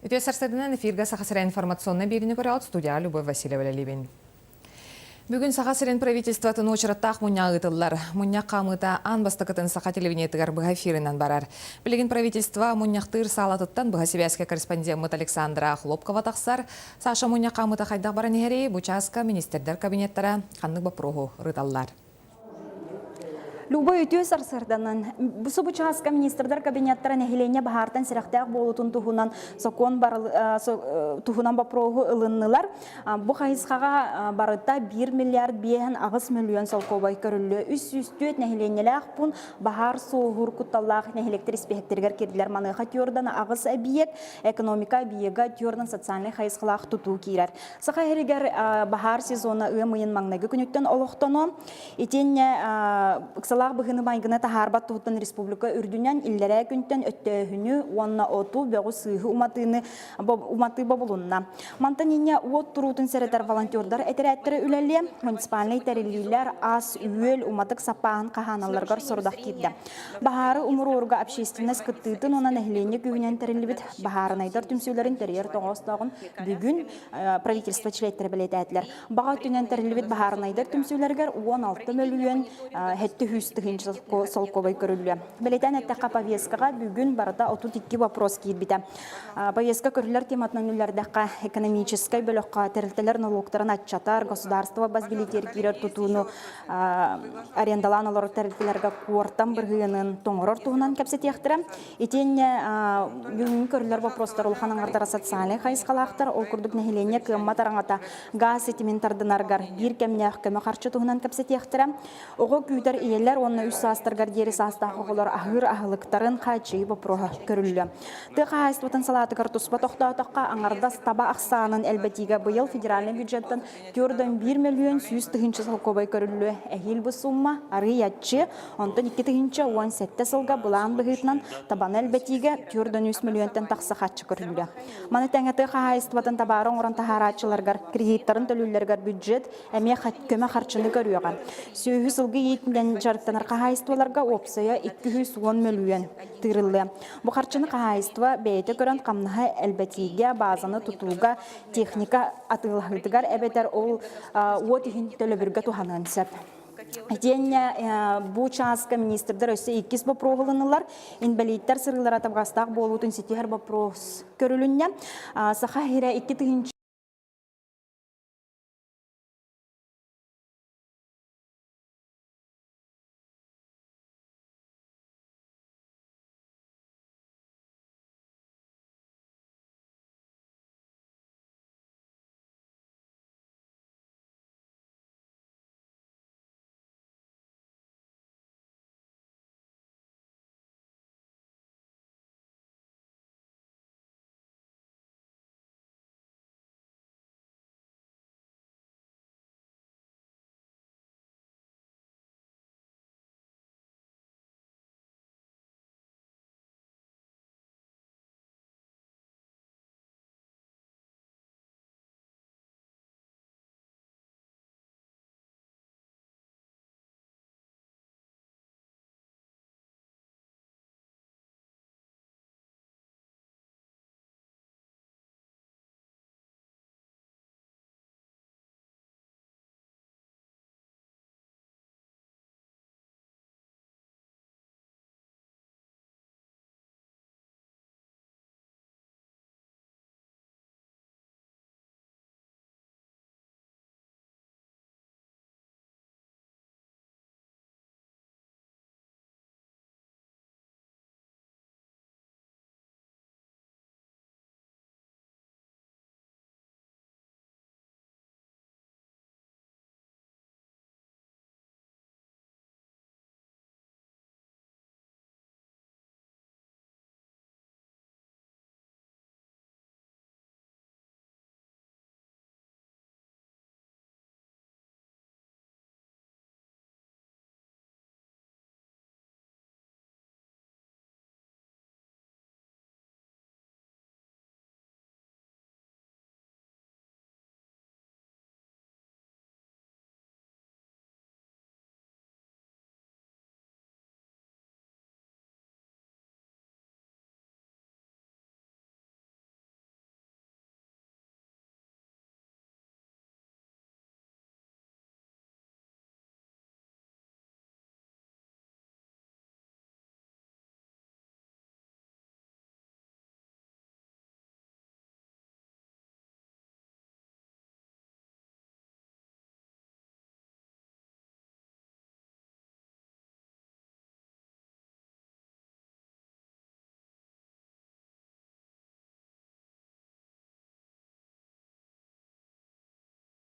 Үтө сарсырдынан эфирга сахасыра информационный беріні көрі студия Любовь Васильева Лебен. Бүгін сахасырын правительстватын очыраттақ мұння ғытылар. Мұння қамыта ан бастықытын саха телевинетігар бұға эфирінен барар. Білген правительства мұнняқтыр салатыттан бұға себяске корреспондент Александра Хлопкова тақсар. Саша мұння қамыта қайдақ баран егері бұчасқа министердер кабинеттара қанның бапроғу рыталлар. Любой үтіе сарсырданын. Бұсы бұчасқа министрдар кабинеттара нәхилене бағартан сирақтақ болутын тұхынан сокон тұхынан бапроғу ылыннылар. Бұ қайысқаға барытта 1 миллиард бейін ағыз миллион салқобай көрілі. Үс-үстөт нәхиленеләқ бұн бағар соғыр құтталлақ нәхилектер іспехеттергер керділер манығы түйордан ағыз әбиек, экономика әбиега түйордан социальный қайысқылақ тұту кейрер. Сақа әрігер бағар сезоны ұйымыйын маңнағы күніттен олықтыны. Салах быгыны байгына тахарбат тухтан республика үрдүнен иллерэ күнтен өттөһүнү уанна оту бөгү сыйхы уматы бабулунна. Мантаниня уот турутун серетер волонтердар этерәттері үләле муниципальный тәрелилер ас үйел уматык сапаһын каханаларгар сордах кирде. Бахары умурурга общественность кыттытын она нәһилене күнен тәрелибит бахарын айдар түмсүләрин терьер тоғыстагын бүгүн правительство члеттер белетәтләр. Бага түнен тәрелибит бахарын айдар түмсүләргә 16 миллион хетти хүстігінші солковай көрілі. Білетен әттіққа повескаға бүгін барда 32 вопрос кейдбіті. Повеска көрілер тематынан үлердіққа экономическай бөліққа тәрілтелер налогтарын атчатар, государство базбилетер кейрер тұтуыны арендалан олар тәрілтелерге қуартан біргіғының тоңырыр туғынан кәпсет ектірі. Етен бүгін көрілер вопростар ұлғаның ардара социалай қайысқалақтар, ол күрдік нәхилене кымматараңата газ этиментардынарғар бір кәмнәқ көмі қарчы туғынан кәпсет ектірі. Оғы күйдер иелер онна үс састыргар дері састақығылар ахыр ахылықтарын қачы бапроға көрілі. Тыға айстуатын салаты картуспа тоқтауытаққа аңардас таба ақсанын әлбәтіге бұйыл федеральный бюджеттен түрдің 1 миллион 100 тұхынчы салқобай көрілі. Әхил бұл сумма ары ятчы, онтын 2 тұхынчы 17 сылға бұлан бұғытынан табан әлбәтіге түрдің 100 миллионтен тақсы қатшы көрілі. Маны тәңі тыға айстуатын табарын орын тахаратчыларғар, кредиттарын төлілерғар бюджет әме көмі қарчыны көріған. Сүйі сылғы етінден жарықтанар қағайыстыларға опсая 210 миллион тырылы. Бұқарчыны қағайыстыва бәйті көрін қамнаға әлбәтіге базаны тұтуға техника атылғыдығар әбетер ол отығын төлі туханын сәп. Этенне бу часка министрдер өсі 2 бапроғылынылар, инвалидтер сырылар атабғастақ болуытын сетер бапрос көрілінне. Сақа хире 2